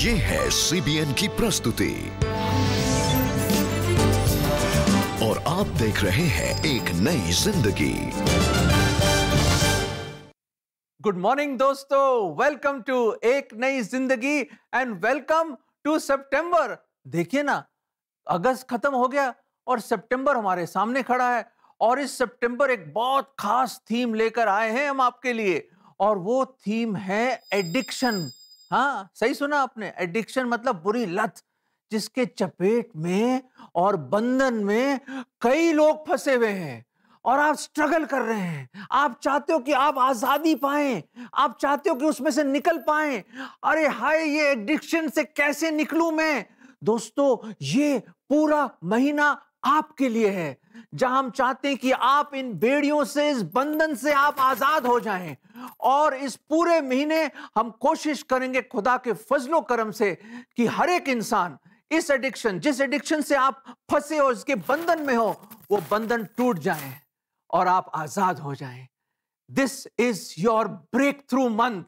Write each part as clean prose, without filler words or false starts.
ये है सीबीएन की प्रस्तुति और आप देख रहे हैं एक नई जिंदगी। गुड मॉर्निंग दोस्तों, वेलकम टू एक नई जिंदगी एंड वेलकम टू सितंबर। देखिए ना, अगस्त खत्म हो गया और सितंबर हमारे सामने खड़ा है और इस सितंबर एक बहुत खास थीम लेकर आए हैं हम आपके लिए और वो थीम है एडिक्शन। हाँ, सही सुना आपने, एडिक्शन मतलब बुरी लत, जिसके चपेट में और बंधन में कई लोग फंसे हुए हैं और आप स्ट्रगल कर रहे हैं। आप चाहते हो कि आप आजादी पाएं, आप चाहते हो कि उसमें से निकल पाएं। अरे हाय, ये एडिक्शन से कैसे निकलूं मैं? दोस्तों, ये पूरा महीना आपके लिए है, जहां हम चाहते हैं कि आप इन बेड़ियों से, इस बंधन से आप आजाद हो जाएं। और इस पूरे महीने हम कोशिश करेंगे खुदा के फजलो करम से कि हर एक इंसान इस एडिक्शन, जिस एडिक्शन से आप फंसे हो, इसके बंधन में हो, वो बंधन टूट जाए और आप आजाद हो जाएं। This is your breakthrough month,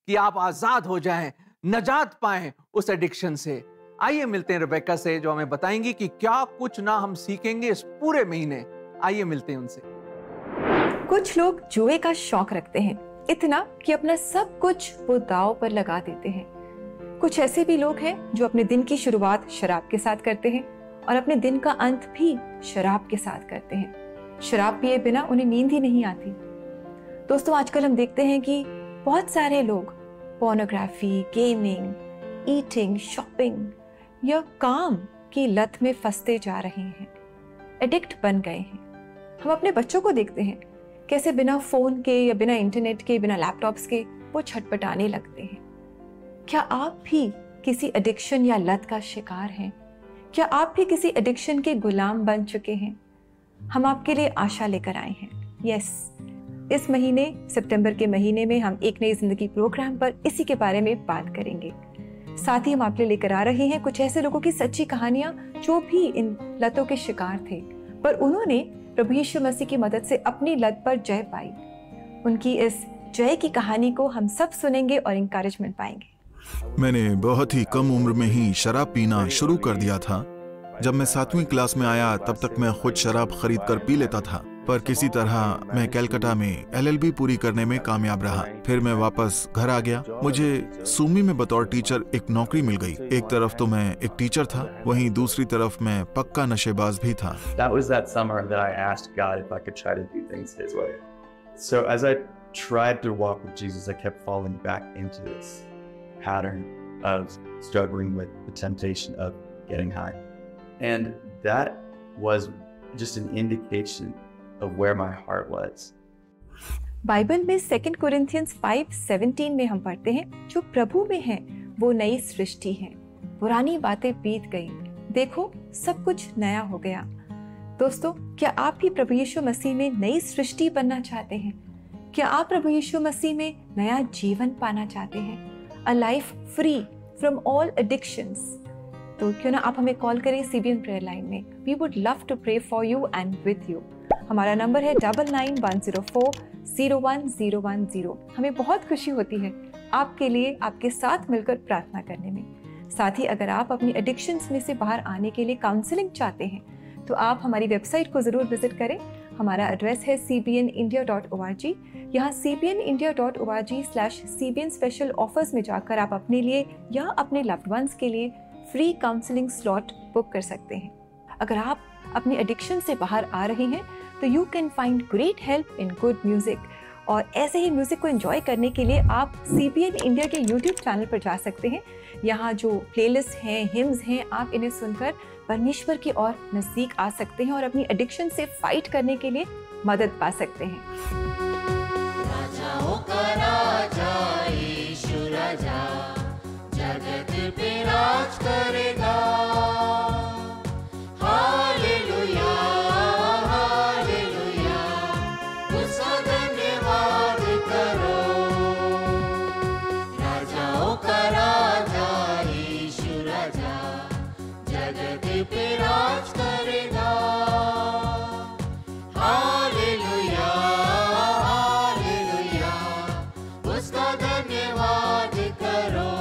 कि आप आजाद हो जाएं, नजात पाएं उस एडिक्शन से। आइए मिलते हैं रेबेका से, जो हमें बताएंगी कि क्या कुछ ना हम सीखेंगे इस पूरे महीने। आइए मिलते हैं उनसे। कुछ लोग जुए का शौक रखते हैं, इतना कि अपना सब कुछ वो दांव पर लगा देते हैं। कुछ ऐसे भी लोग हैं जो अपने दिन की शुरुआत शराब के साथ करते हैं और अपने दिन का अंत भी शराब के साथ करते हैं। शराब पिए बिना उन्हें नींद ही नहीं आती। दोस्तों, आजकल हम देखते हैं कि बहुत सारे लोग पोर्नोग्राफी, गेमिंग, ईटिंग, शॉपिंग या काम की लत में फंसते जा रहे हैं, एडिक्ट बन गए हैं। हम अपने बच्चों को देखते हैं कैसे बिना फोन के या बिना इंटरनेट के, बिना लैपटॉप्स के वो छटपटाने लगते हैं। क्या आप भी किसी एडिक्शन या लत का शिकार हैं? क्या आप भी किसी एडिक्शन के गुलाम बन चुके हैं? हम आपके लिए आशा लेकर आए हैं। यस, इस महीने, सितंबर के महीने में हम एक नई जिंदगी प्रोग्राम पर इसी के बारे में बात करेंगे। साथ ही हम आपके लिए लेकर आ रहे हैं कुछ ऐसे लोगों की सच्ची कहानियां जो भी इन लतों के शिकार थे, पर उन्होंने प्रभु यीशु मसीह की मदद से अपनी लत पर जय पाई। उनकी इस जय की कहानी को हम सब सुनेंगे और इंकरेजमेंट पाएंगे। मैंने बहुत ही कम उम्र में ही शराब पीना शुरू कर दिया था। जब मैं 7वीं क्लास में आया तब तक मैं खुद शराब खरीद कर पी लेता था, पर किसी तरह मैं कलकत्ता में LLB पूरी करने में कामयाब रहा। फिर मैं वापस घर आ गया। मुझे सूमी में बतौर टीचर एक नौकरी मिल गई। एक तरफ तो मैं एक टीचर था, वहीं दूसरी तरफ मैं पक्का नशेबाज भी था। That was that summer that I asked God if I could try to do things His way. So as I tried to walk with Jesus, I kept falling back into this pattern of struggling with the temptation of getting high. And that was just an indication of where my heart was. Bible में 2 कोरिन्थियंस 5:17 में हम पढ़ते हैं, जो प्रभु में है वो नई सृष्टि है, पुरानी बातें बीत गई, देखो सब कुछ नया हो गया। दोस्तों, क्या आप भी प्रभु यीशु मसीह में नई सृष्टि बनना चाहते हैं? क्या आप प्रभु यीशु मसीह में नया जीवन पाना चाहते हैं? A life free from all addictions? तो क्यों ना आप हमें कॉल करें सीबीएन प्रेयर लाइन में। We would love to pray for you and with you. हमारा नंबर है 9910401010। हमें बहुत खुशी होती है आपके लिए, आपके साथ मिलकर प्रार्थना करने में। साथ ही अगर आप अपनी एडिक्शंस में से बाहर आने के लिए काउंसलिंग चाहते हैं तो आप हमारी वेबसाइट को ज़रूर विजिट करें। हमारा एड्रेस है cbnindia.org। यहाँ cbnindia.org/cbn स्पेशल ऑफर्स में जाकर आप अपने लिए या अपने लव्ड वंस के लिए फ्री काउंसलिंग स्लॉट बुक कर सकते हैं। अगर आप अपनी एडिक्शन से बाहर आ रहे हैं तो you can find great help in good music, और ऐसे ही म्यूजिक को एंजॉय करने के लिए आप CBN इंडिया के YouTube चैनल पर जा सकते हैं। यहाँ जो प्लेलिस्ट हैं, हिम्स हैं, आप इन्हें सुनकर परमेश्वर की ओर नजदीक आ सकते हैं और अपनी एडिक्शन से फाइट करने के लिए मदद पा सकते हैं। राजाओं का राजा यीशु राजा जगत पे राज करेगा। हालेलुया हालेलुया, उसका धन्यवाद करो। राजाओं का राजा यीशु राजा जगत पे राज करेगा। हालेलुया हालेलुया, उसका धन्यवाद करो।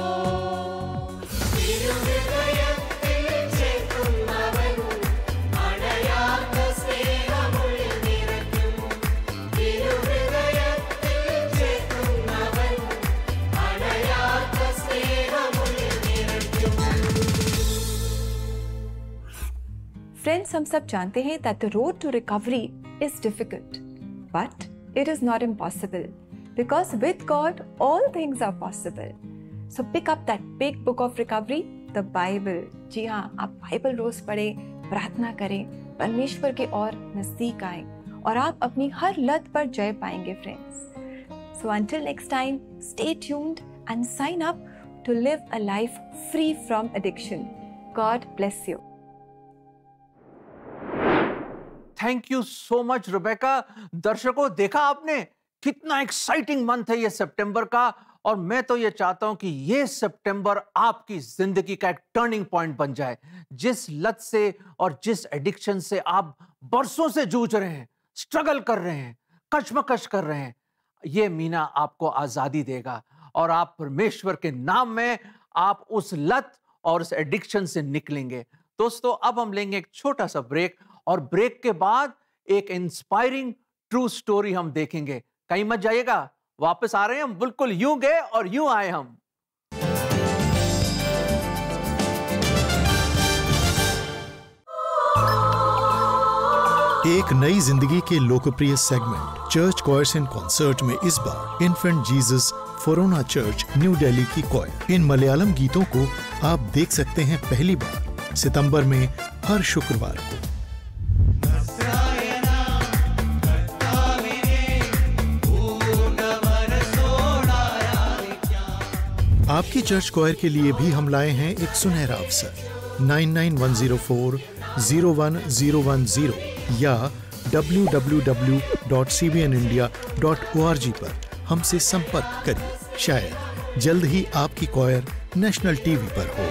फ्रेंड्स, हम सब जानते हैं that the road to recovery is difficult, but it is not impossible because with God all things are possible. So pick up that big book of recovery, the Bible. जी हाँ, आप Bible रोज पढ़ें, प्रार्थना करें, परमेश्वर के और नजदीक आएं और आप अपनी हर लत पर जय पाएंगे friends. So until next time, stay tuned and sign up to live a life free from addiction. God bless you. Thank you so much Rebecca. दर्शकों, देखा आपने कितना एक्साइटिंग मंथ है ये सितंबर का, और मैं तो ये चाहता हूं कि ये सितंबर आपकी जिंदगी का एक टर्निंग पॉइंट बन जाए. जिस लत से और जिस एडिक्शन से आप बरसों से जूझ रहे हैं, स्ट्रगल कर रहे हैं, कश्मकश कर रहे हैं, ये महीना आपको आजादी देगा और आप परमेश्वर के नाम में आप उस लत और उस एडिक्शन से निकलेंगे. दोस्तों, अब हम लेंगे एक छोटा सा ब्रेक और ब्रेक के बाद एक इंस्पायरिंग ट्रू स्टोरी हम देखेंगे. कहीं मत जाइएगा, वापस आ रहे हैं हम. बिल्कुल यूं गए और यूं आए हम. एक नई जिंदगी के लोकप्रिय segment church choirs in concert में इस बार इन्फेंट जीसस फोरोना चर्च न्यू दिल्ली की कॉयर. इन मलयालम गीतों को आप देख सकते हैं पहली बार सितंबर में हर शुक्रवार को. आपकी चर्च कॉयर के लिए भी हम लाए हैं एक सुनहरा अवसर. 9910401010 या www.cbnindia.org पर हमसे संपर्क करिए. शायद जल्द ही आपकी कॉयर नेशनल टीवी पर हो.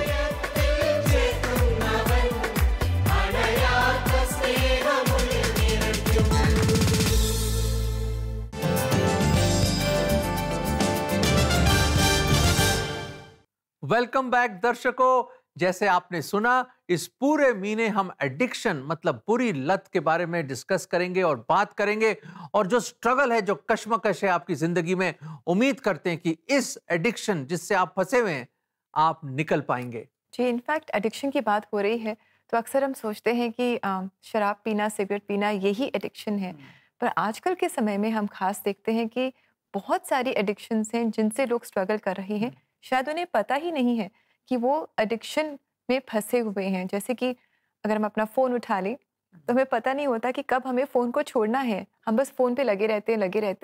वेलकम बैक दर्शकों. जैसे आपने सुना, इस पूरे महीने हम एडिक्शन मतलब बुरी लत के बारे में डिस्कस करेंगे और बात करेंगे, और जो स्ट्रगल है, जो कश्मकश है आपकी जिंदगी में, उम्मीद करते हैं कि इस एडिक्शन जिससे आप फंसे हुए हैं, आप निकल पाएंगे. जी, इनफैक्ट एडिक्शन की बात हो रही है तो अक्सर हम सोचते हैं कि शराब पीना, सिगरेट पीना यही एडिक्शन है. पर आजकल के समय में हम खास देखते हैं कि बहुत सारी एडिक्शंस हैं जिनसे लोग स्ट्रगल कर रहे हैं. शायद उन्हें पता ही नहीं है कि वो एडिक्शन में फंसे हुए हैं. जैसे कि अगर हम अपना फ़ोन उठा लें तो हमें पता नहीं होता कि कब हमें फ़ोन को छोड़ना है. हम बस फ़ोन पे लगे रहते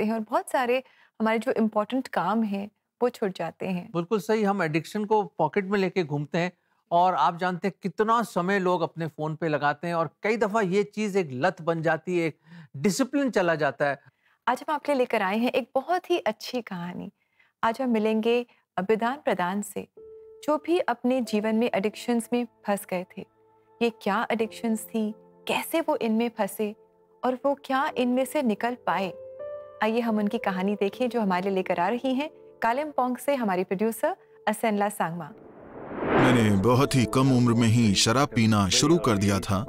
हैं और बहुत सारे हमारे जो इम्पोर्टेंट काम हैं वो छूट जाते हैं. बिल्कुल सही. हम एडिक्शन को पॉकेट में लेके घूमते हैं और आप जानते हैं कितना समय लोग अपने फ़ोन पे लगाते हैं, और कई दफ़ा ये चीज़ एक लत बन जाती है, एक डिसिप्लिन चला जाता है. आज हम आपके लिए लेकर आए हैं एक बहुत ही अच्छी कहानी. आज हम मिलेंगे विधान प्रदान से, जो भी अपने जीवन में एडिक्शंस में फंस गए थे. ये क्या एडिक्शंस थी, कैसे वो इनमें फंसे और वो क्या इनमें से निकल पाए. आइए हम उनकी कहानी देखें जो हमारे लेकर आ रही हैं कालिम्पोंग से हमारी प्रोड्यूसर असेनला सांगमा. मैंने बहुत ही कम उम्र में ही शराब पीना शुरू कर दिया था.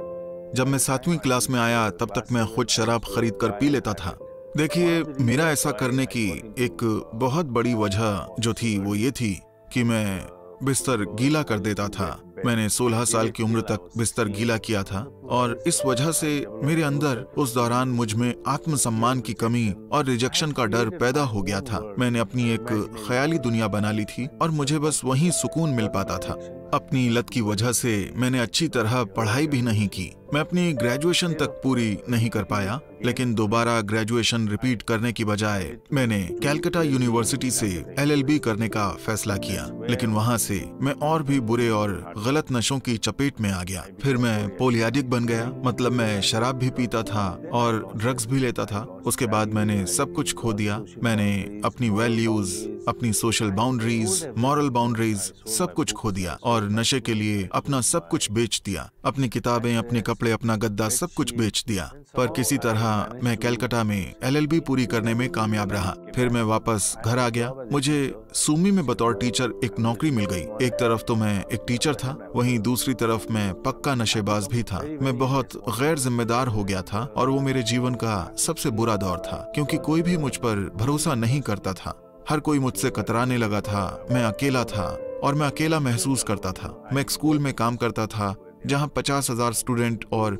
जब मैं 7वीं क्लास में आया तब तक मैं खुद शराब खरीद कर पी लेता था. देखिए, मेरा ऐसा करने की एक बहुत बड़ी वजह जो थी वो ये थी कि मैं बिस्तर गीला कर देता था. मैंने 16 साल की उम्र तक बिस्तर गीला किया था, और इस वजह से मेरे अंदर उस दौरान मुझ में आत्मसम्मान की कमी और रिजेक्शन का डर पैदा हो गया था. मैंने अपनी एक ख्याली दुनिया बना ली थी और मुझे बस वहीं सुकून मिल पाता था. अपनी लत की वजह से मैंने अच्छी तरह पढ़ाई भी नहीं की. मैं अपनी ग्रेजुएशन तक पूरी नहीं कर पाया, लेकिन दोबारा ग्रेजुएशन रिपीट करने की बजाय मैंने कैलकाटा यूनिवर्सिटी से LLB करने का फैसला किया. लेकिन वहां से मैं और भी बुरे और गलत नशों की चपेट में आ गया. फिर मैं पोलियाडिक बन गया, मतलब मैं शराब भी पीता था और ड्रग्स भी लेता था. उसके बाद मैंने सब कुछ खो दिया. मैंने अपनी वैल्यूज, अपनी सोशल बाउंड्रीज, मॉरल बाउंड्रीज सब कुछ खो दिया और नशे के लिए अपना सब कुछ बेच दिया. अपनी किताबें, अपने कपड़े, अपना गद्दा सब कुछ बेच दिया. पर किसी तरह मैं कैलकाटा में LLB पूरी करने में कामयाब रहा. फिर मैं वापस घर आ गया. मुझे सूमी में बतौर टीचर एक नौकरी मिल गई. एक तरफ तो मैं एक टीचर था, वहीं दूसरी तरफ मैं पक्का नशेबाज भी था. मैं बहुत गैर जिम्मेदार हो गया था और वो मेरे जीवन का सबसे बुरा दौर था, क्योंकि कोई भी मुझ पर भरोसा नहीं करता था. हर कोई मुझसे कतराने लगा था. मैं अकेला था और मैं अकेला महसूस करता था. मैं एक स्कूल में काम करता था जहाँ 50,000 स्टूडेंट और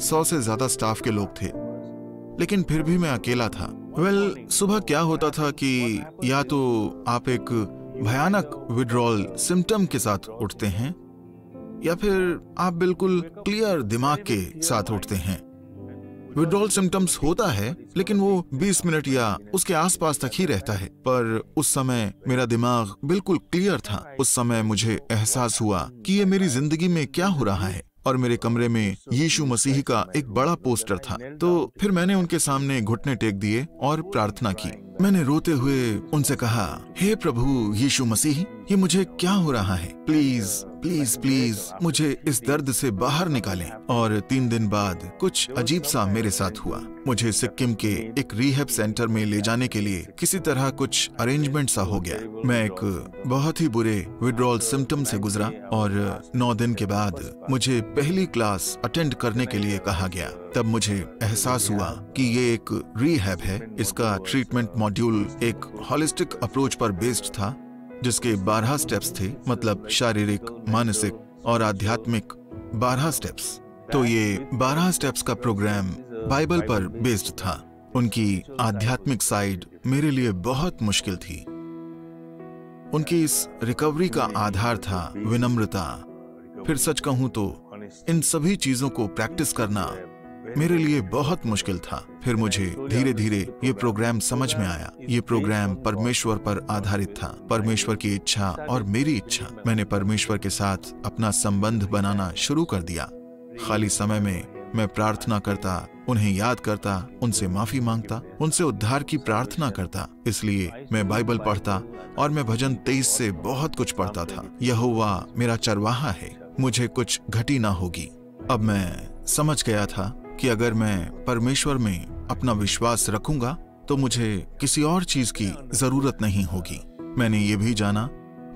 100 से ज्यादा स्टाफ के लोग थे, लेकिन फिर भी मैं अकेला था। सुबह क्या होता था कि या तो आप एक भयानक विड्रॉल सिम्टम के साथ उठते हैं या फिर आप बिल्कुल क्लियर दिमाग के साथ उठते हैं। विड्रॉल सिम्टम्स होता है, लेकिन वो 20 मिनट या उसके आसपास तक ही रहता है। पर उस समय मेरा दिमाग बिल्कुल क्लियर था। उस समय मुझे एहसास हुआ कि ये मेरी जिंदगी में क्या हो रहा है, और मेरे कमरे में यीशु मसीह का एक बड़ा पोस्टर था। तो फिर मैंने उनके सामने घुटने टेक दिए और प्रार्थना की। मैंने रोते हुए उनसे कहा, हे प्रभु यीशु मसीह, ये मुझे क्या हो रहा है? प्लीज प्लीज प्लीज मुझे इस दर्द से बाहर निकालें। और 3 दिन बाद कुछ अजीब सा मेरे साथ हुआ। मुझे सिक्किम के एक रीहैब सेंटर में ले जाने के लिए किसी तरह कुछ अरेंजमेंट सा हो गया। मैं एक बहुत ही बुरे विड्रॉल सिम्टम से गुजरा और 9 दिन के बाद मुझे पहली क्लास अटेंड करने के लिए कहा गया। तब मुझे एहसास हुआ कि ये एक रीहैब है। इसका ट्रीटमेंट मॉड्यूल एक होलिस्टिक अप्रोच पर बेस्ड था, जिसके 12 स्टेप्स थे, मतलब शारीरिक, मानसिक और आध्यात्मिक 12 स्टेप्स। तो ये 12 स्टेप्स का प्रोग्राम बाइबल पर बेस्ड था। उनकी आध्यात्मिक साइड मेरे लिए बहुत मुश्किल थी। उनकी इस रिकवरी का आधार था विनम्रता। फिर सच कहूं तो इन सभी चीजों को प्रैक्टिस करना मेरे लिए बहुत मुश्किल था। फिर मुझे धीरे धीरे ये प्रोग्राम समझ में आया। ये प्रोग्राम परमेश्वर पर आधारित था, परमेश्वर की इच्छा और मेरी इच्छा। मैंने परमेश्वर के साथ अपना संबंध बनाना शुरू कर दिया। खाली समय में मैं प्रार्थना करता, उन्हें याद करता, उनसे माफी मांगता, उनसे उद्धार की प्रार्थना करता। इसलिए मैं बाइबल पढ़ता और मैं भजन 23 से बहुत कुछ पढ़ता था। यहोवा मेरा चरवाहा है, मुझे कुछ घटी ना होगी। अब मैं समझ गया था कि अगर मैं परमेश्वर में अपना विश्वास रखूंगा तो मुझे किसी और चीज की जरूरत नहीं होगी। मैंने ये भी जाना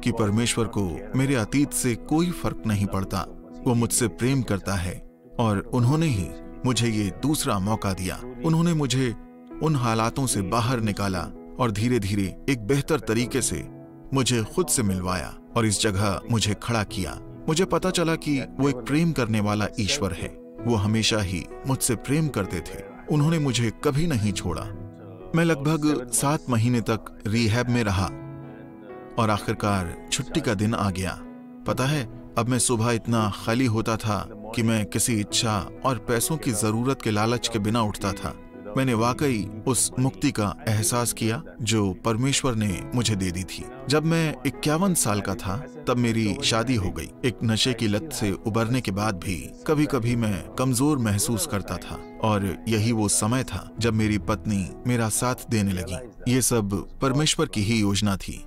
कि परमेश्वर को मेरे अतीत से कोई फर्क नहीं पड़ता। वो मुझसे प्रेम करता है और उन्होंने ही मुझे ये दूसरा मौका दिया। उन्होंने मुझे उन हालातों से बाहर निकाला और धीरे धीरे एक बेहतर तरीके से मुझे खुद से मिलवाया और इस जगह मुझे खड़ा किया। मुझे पता चला कि वो एक प्रेम करने वाला ईश्वर है। वो हमेशा ही मुझसे प्रेम करते थे। उन्होंने मुझे कभी नहीं छोड़ा। मैं लगभग 7 महीने तक रिहैब में रहा और आखिरकार छुट्टी का दिन आ गया। पता है, अब मैं सुबह इतना खाली होता था कि मैं किसी इच्छा और पैसों की जरूरत के लालच के बिना उठता था। मैंने वाकई उस मुक्ति का एहसास किया जो परमेश्वर ने मुझे दे दी थी। जब मैं 51 साल का था तब मेरी शादी हो गई। एक नशे की लत से उबरने के बाद भी कभी कभी मैं कमजोर महसूस करता था और यही वो समय था जब मेरी पत्नी मेरा साथ देने लगी। ये सब परमेश्वर की ही योजना थी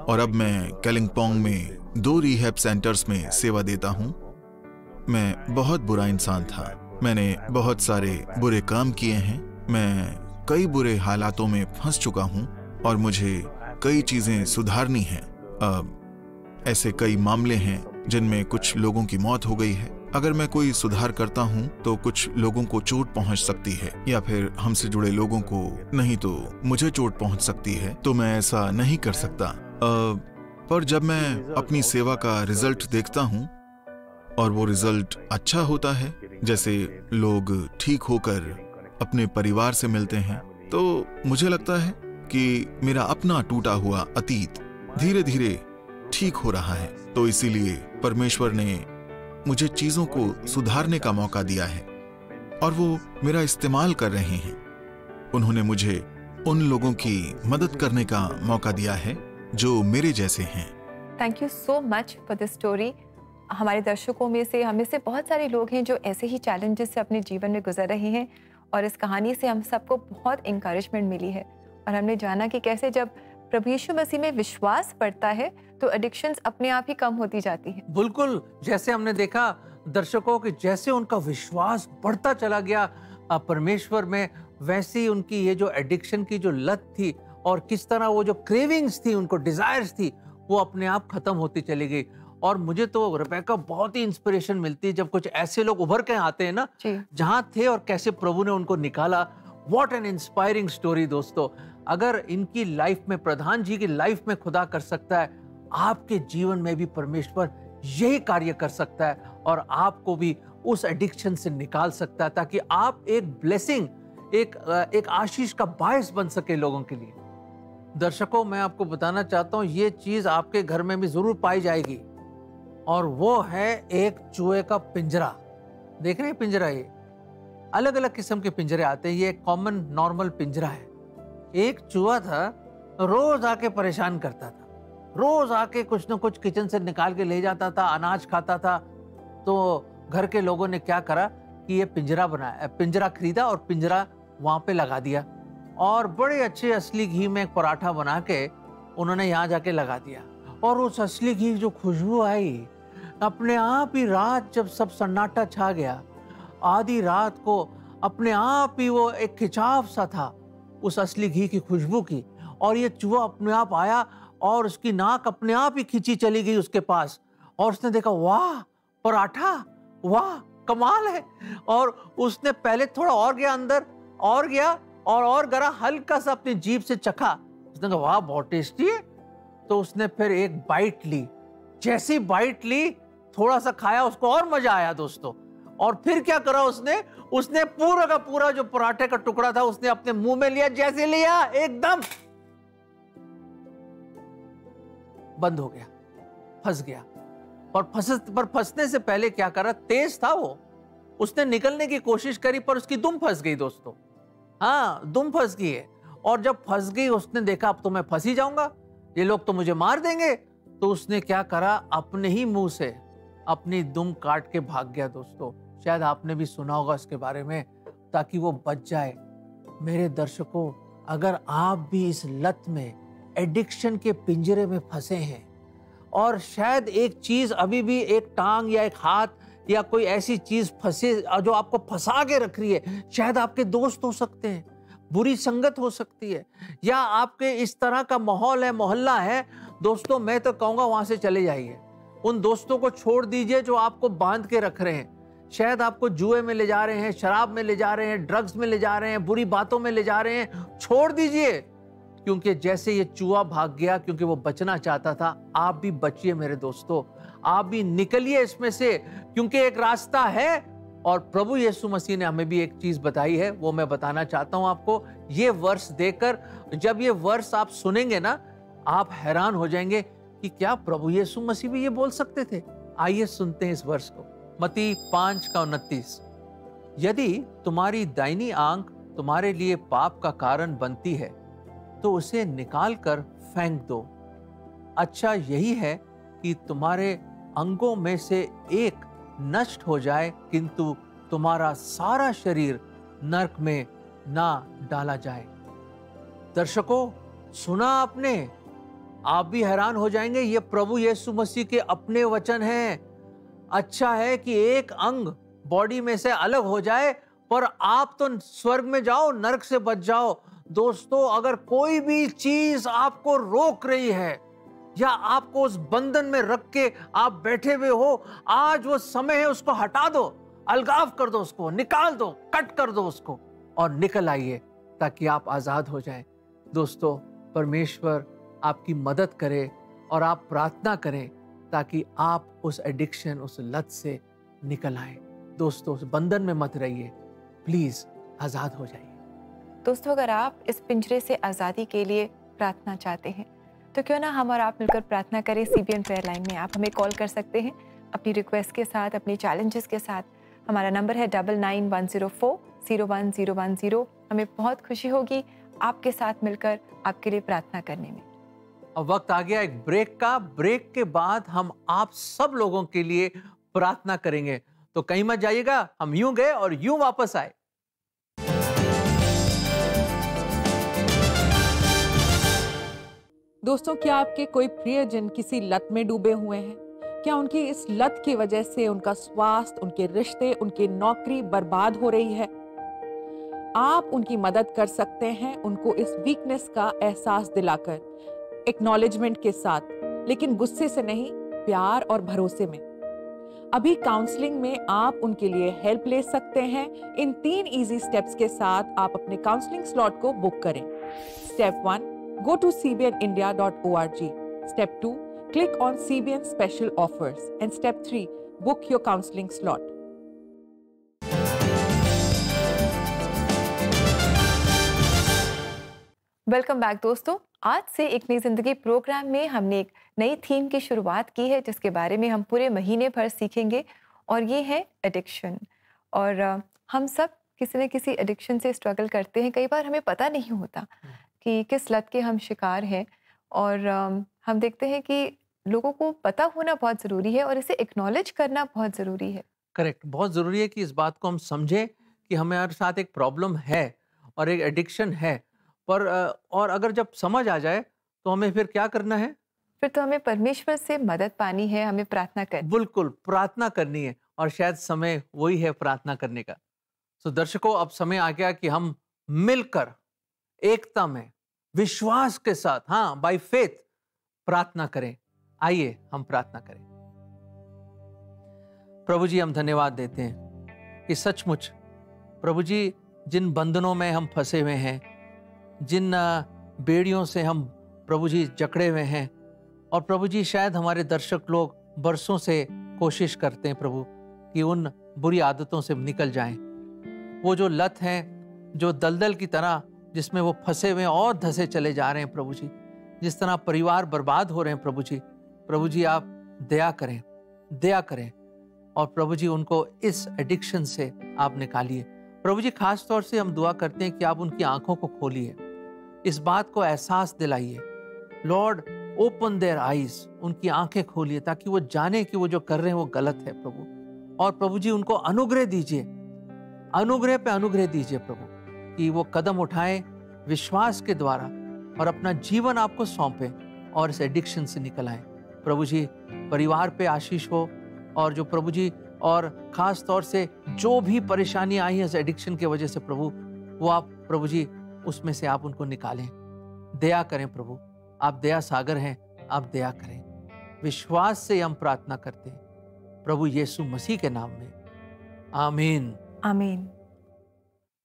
और अब मैं कालिम्पोंग में 2 रिहैब सेंटर्स में सेवा देता हूँ। मैं बहुत बुरा इंसान था। मैंने बहुत सारे बुरे काम किए हैं। मैं कई बुरे हालातों में फंस चुका हूँ और मुझे कई चीजें सुधारनी हैं। ऐसे कई मामले हैं जिनमें कुछ लोगों की मौत हो गई है। अगर मैं कोई सुधार करता हूँ तो कुछ लोगों को चोट पहुँच सकती है या फिर हमसे जुड़े लोगों को, नहीं तो मुझे चोट पहुँच सकती है। तो मैं ऐसा नहीं कर सकता। पर जब मैं अपनी सेवा का रिजल्ट देखता हूँ और वो रिजल्ट अच्छा होता है, जैसे लोग ठीक होकर अपने परिवार से मिलते हैं, तो मुझे लगता है कि मेरा अपना टूटा हुआ अतीत धीरे धीरे ठीक हो रहा है। तो इसीलिए परमेश्वर ने मुझे चीजों को सुधारने का मौका दिया है और वो मेरा इस्तेमाल कर रहे हैं। उन्होंने मुझे उन लोगों की मदद करने का मौका दिया है जो मेरे जैसे हैं। Thank you so much for this story. हमारे दर्शकों में से, हमें से बहुत सारे लोग हैं जो ऐसे ही चैलेंजेस से अपने जीवन में गुजर रहे हैं और इस कहानी से हम सबको बहुत इंकरेजमेंट मिली है और हमने जाना कि कैसे जब प्रभु यीशु मसीह में विश्वास बढ़ता है तो एडिक्शंस अपने आप ही कम होती जाती है। बिल्कुल, जैसे हमने देखा दर्शकों कि जैसे उनका विश्वास बढ़ता चला गया परमेश्वर में, वैसे ही उनकी ये जो एडिक्शन की जो लत थी और किस तरह वो जो क्रेविंग्स थी, उनको डिजायर्स थी, वो अपने आप खत्म होती चली गई। और मुझे तो रेबेका बहुत ही इंस्पिरेशन मिलती है जब कुछ ऐसे लोग उभर के आते हैं ना, जहां थे और कैसे प्रभु ने उनको निकाला। व्हाट एन इंस्पायरिंग स्टोरी दोस्तों। अगर इनकी लाइफ में, प्रधान जी की लाइफ में खुदा कर सकता है, आपके जीवन में भी परमेश्वर यही कार्य कर सकता है और आपको भी उस एडिक्शन से निकाल सकता है, ताकि आप एक ब्लेसिंग, एक आशीष का बायस बन सके लोगों के लिए। दर्शकों, मैं आपको बताना चाहता हूं, ये चीज आपके घर में भी जरूर पाई जाएगी, और वो है एक चूहे का पिंजरा। देख रहे हैं पिंजरा? ये अलग अलग किस्म के पिंजरे आते हैं, ये एक कॉमन नॉर्मल पिंजरा है। एक चूहा था, रोज आके परेशान करता था, रोज आके कुछ न कुछ किचन से निकाल के ले जाता था, अनाज खाता था। तो घर के लोगों ने क्या करा कि ये पिंजरा बनाया, पिंजरा खरीदा और पिंजरा वहां पे लगा दिया, और बड़े अच्छे असली घी में एक पराठा बना के उन्होंने यहाँ जाके लगा दिया। और उस असली घी जो खुशबू आई, अपने आप ही रात जब सब सन्नाटा छा गया, आधी रात को अपने आप ही वो एक खिंचाव सा था उस असली घी की खुशबू की, और ये चूहा अपने आप आया और उसकी नाक अपने आप ही खींची चली गई उसके पास, और उसने देखा, वाह पराठा, वाह कमाल है। और उसने पहले थोड़ा और गया अंदर, और गया और गरा, हल्का सा अपनी जीभ से चखा, उसने कहा वाह बहुत टेस्टी है। तो उसने फिर एक बाइट ली, जैसी बाइट ली, थोड़ा सा खाया, उसको और मजा आया दोस्तों। और फिर क्या करा उसने पूरा का पूरा जो पराठे का टुकड़ा था उसने अपने मुंह में लिया, जैसे लिया एकदम बंद हो गया, फंस गया। और फंसने से पहले क्या करा, तेज था वो, उसने निकलने की कोशिश करी पर उसकी दुम फंस गई दोस्तों। हाँ, दुम फंस गई है। और जब फंस गई उसने देखा अब तो मैं फंस ही जाऊंगा, ये लोग तो मुझे मार देंगे। तो उसने क्या करा, अपने ही मुंह से अपनी दुम काट के भाग गया दोस्तों। शायद आपने भी सुना होगा इसके बारे में, ताकि वो बच जाए। मेरे दर्शकों, अगर आप भी इस लत में, एडिक्शन के पिंजरे में फंसे हैं, और शायद एक चीज अभी भी, एक टांग या एक हाथ या कोई ऐसी चीज फंसे जो आपको फंसा के रख रही है, शायद आपके दोस्त हो सकते हैं, बुरी संगत हो सकती है, या आपके इस तरह का माहौल है, मोहल्ला है दोस्तों, मैं तो कहूंगा वहां से चले जाइए। उन दोस्तों को छोड़ दीजिए जो आपको बांध के रख रहे हैं। शायद आपको जुए में ले जा रहे हैं, शराब में ले जा रहे हैं, ड्रग्स में ले जा रहे हैं, बुरी बातों में ले जा रहे हैं। छोड़ दीजिए, क्योंकि जैसे ये चूहा भाग गया क्योंकि वो बचना चाहता था, आप भी बचिए मेरे दोस्तों, आप भी निकलिए इसमें से, क्योंकि एक रास्ता है। और प्रभु यीशु मसीह ने हमें भी एक चीज बताई है, वो मैं बताना चाहता हूं आपको। ये वर्ष देकर, जब ये वर्ष आप सुनेंगे ना, आप हैरान हो जाएंगे कि क्या प्रभु यीशु मसीह भी ये बोल सकते थे। आइए सुनते हैं इस वर्ष को। मत्ती 5:29। यदि तुम्हारी दाहिनी आंख तुम्हारे लिए पाप का कारण बनती है तो उसे निकाल कर फेंक दो। अच्छा यही है कि तुम्हारे अंगों में से एक नष्ट हो जाए, किंतु तुम्हारा सारा शरीर नरक में ना डाला जाए। दर्शकों, सुना आपने? आप भी हैरान हो जाएंगे, ये प्रभु यीशु मसीह के अपने वचन हैं। अच्छा है कि एक अंग बॉडी में से अलग हो जाए, पर आप तो स्वर्ग में जाओ, नरक से बच जाओ। दोस्तों, अगर कोई भी चीज आपको रोक रही है या आपको उस बंधन में रख के आप बैठे हुए हो, आज वो समय है, उसको हटा दो, अलगाव कर दो, उसको निकाल दो, कट कर दो उसको, और निकल आइए ताकि आप आजाद हो जाएं। दोस्तों, परमेश्वर आपकी मदद करे और आप प्रार्थना करें ताकि आप उस एडिक्शन, उस लत से निकल आए। दोस्तों, उस बंधन में मत रहिए, प्लीज आजाद हो जाइए। दोस्तों, अगर आप इस पिंजरे से आज़ादी के लिए प्रार्थना चाहते हैं तो क्यों ना हम और आप मिलकर प्रार्थना करें। CBN प्रेयर लाइन में आप हमें कॉल कर सकते हैं अपनी रिक्वेस्ट के साथ, अपनी चैलेंजेस के साथ। हमारा नंबर है 9910401010। हमें बहुत खुशी होगी आपके साथ मिलकर आपके लिए प्रार्थना करने में। अब वक्त आ गया एक ब्रेक का। ब्रेक के बाद हम आप सब लोगों के लिए प्रार्थना करेंगे, तो कहीं मत जाइएगा। हम यूं गए और यूं वापस आए। दोस्तों, क्या आपके कोई प्रियजन किसी लत में डूबे हुए हैं? क्या उनकी इस लत की वजह से उनका स्वास्थ्य, उनके रिश्ते, उनकी नौकरी बर्बाद हो रही है? आप उनकी मदद कर सकते हैं, उनको इस वीकनेस का एहसास दिलाकर, एक्नॉलेजमेंट के साथ, लेकिन गुस्से से नहीं, प्यार और भरोसे में। अभी काउंसलिंग में आप उनके लिए हेल्प ले सकते हैं। इन 3 इजी स्टेप्स के साथ आप अपने काउंसलिंग स्लॉट को बुक करें। Step 1, go to cbnindia.org. Step 2, Click on CBN Special Offers. And step 3, book your counseling slot. Welcome back दोस्तों। आज से एक नई जिंदगी प्रोग्राम में हमने एक नई थीम की शुरुआत की है जिसके बारे में हम पूरे महीने भर सीखेंगे और ये है एडिक्शन। और हम सब किसी न किसी एडिक्शन से स्ट्रगल करते हैं। कई बार हमें पता नहीं होता कि किस लत के हम शिकार हैं और हम देखते हैं कि लोगों को पता होना बहुत ज़रूरी है और इसे एक्नॉलेज करना बहुत ज़रूरी है। करेक्ट, बहुत ज़रूरी है कि इस बात को हम समझें कि हमारे साथ एक प्रॉब्लम है और एक एडिक्शन है, पर और अगर जब समझ आ जाए तो हमें फिर क्या करना है? फिर तो हमें परमेश्वर से मदद पानी है, हमें प्रार्थना करनी। बिल्कुल, प्रार्थना करनी है और शायद समय वही है प्रार्थना करने का। तो दर्शकों, अब समय आ गया कि हम मिलकर एकता में विश्वास के साथ, हाँ, बाय फेथ प्रार्थना करें। आइए हम प्रार्थना करें। प्रभु जी, हम धन्यवाद देते हैं कि सचमुच प्रभु जी, जिन बंधनों में हम फंसे हुए हैं, जिन बेड़ियों से हम प्रभु जी जकड़े हुए हैं, और प्रभु जी शायद हमारे दर्शक लोग बरसों से कोशिश करते हैं प्रभु कि उन बुरी आदतों से निकल जाएं। वो जो लत है, जो दलदल की तरह जिसमें वो फंसे हुए और धंसे चले जा रहे हैं प्रभु जी, जिस तरह परिवार बर्बाद हो रहे हैं प्रभु जी आप दया करें, दया करें और प्रभु जी उनको इस एडिक्शन से आप निकालिए। प्रभु जी, खास तौर से हम दुआ करते हैं कि आप उनकी आंखों को खोलिए, इस बात को एहसास दिलाइए। लॉर्ड, ओपन देयर आईज, उनकी आंखें खोलिए ताकि वो जाने कि वो जो कर रहे हैं वो गलत है प्रभु। और प्रभु जी उनको अनुग्रह दीजिए, अनुग्रह पे अनुग्रह दीजिए प्रभु, कि वो कदम उठाएं विश्वास के द्वारा और अपना जीवन आपको सौंपें और इस एडिक्शन से निकल आए। प्रभु जी, परिवार पे आशीष हो और जो प्रभु जी, और खास तौर से जो भी परेशानी आई है इस एडिक्शन की वजह से प्रभु, वो आप प्रभु जी उसमें से आप उनको निकालें। दया करें प्रभु, आप दया सागर हैं, आप दया करें। विश्वास से हम प्रार्थना करते हैं प्रभु यीशु मसीह के नाम में, आमीन आमीन।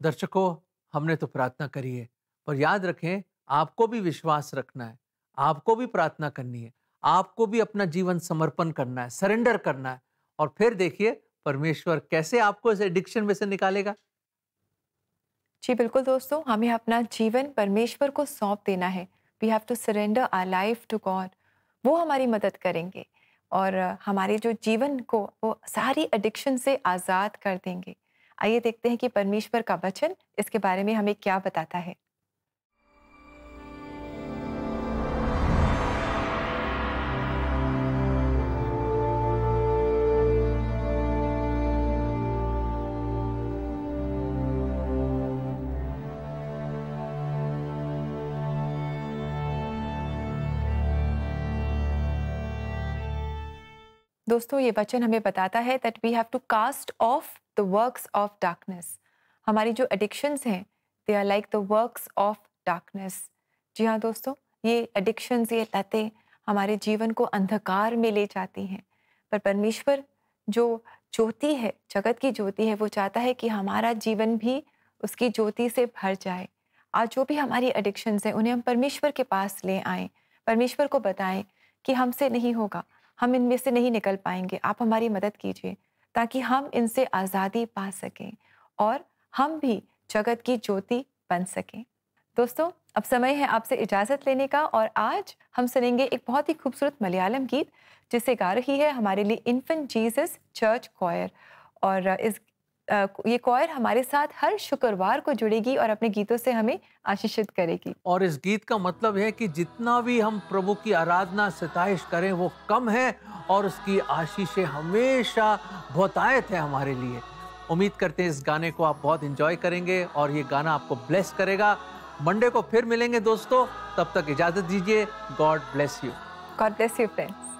दर्शकों, हमने तो प्रार्थना करी है, पर याद रखें आपको भी विश्वास रखना है, आपको भी प्रार्थना करनी है, आपको भी अपना जीवन समर्पण करना है, सरेंडर करना है, और फिर देखिए परमेश्वर कैसे आपको इस एडिक्शन में से निकालेगा। जी बिल्कुल दोस्तों, हमें अपना जीवन परमेश्वर को सौंप देना है। We have to surrender our life to God. वो हमारी मदद करेंगे और हमारे जो जीवन को वो सारी एडिक्शन से आज़ाद कर देंगे। आइए देखते हैं कि परमेश्वर का वचन इसके बारे में हमें क्या बताता है। दोस्तों, ये वचन हमें बताता है that we have to cast off the works of darkness. हमारी जो एडिक्शंस हैं, they are like the works of darkness. जी हाँ दोस्तों, ये एडिक्शंस, ये लतें हमारे जीवन को अंधकार में ले जाती हैं, पर परमेश्वर जो ज्योति है, जगत की ज्योति है, वो चाहता है कि हमारा जीवन भी उसकी ज्योति से भर जाए। आज जो भी हमारी एडिक्शंस हैं, उन्हें हम परमेश्वर के पास ले आएँ, परमेश्वर को बताएं कि हमसे नहीं होगा, हम इनमें से नहीं निकल पाएंगे, आप हमारी मदद कीजिए ताकि हम इनसे आज़ादी पा सकें और हम भी जगत की ज्योति बन सकें। दोस्तों, अब समय है आपसे इजाज़त लेने का और आज हम सुनेंगे एक बहुत ही खूबसूरत मलयालम गीत जिसे गा रही है हमारे लिए इन्फेंट जीसस चर्च क्वायर। और ये क्वायर हमारे साथ हर शुक्रवार को जुड़ेगी और अपने गीतों से हमें आशीषित करेगी। और इस गीत का मतलब है कि जितना भी हम प्रभु की आराधना सताइश करें वो कम है और उसकी आशीषें हमेशा बहुतायत है हमारे लिए। उम्मीद करते हैं इस गाने को आप बहुत एंजॉय करेंगे और ये गाना आपको ब्लेस करेगा। मंडे को फिर मिलेंगे दोस्तों, तब तक इजाजत दीजिए। God bless you. God bless you friends.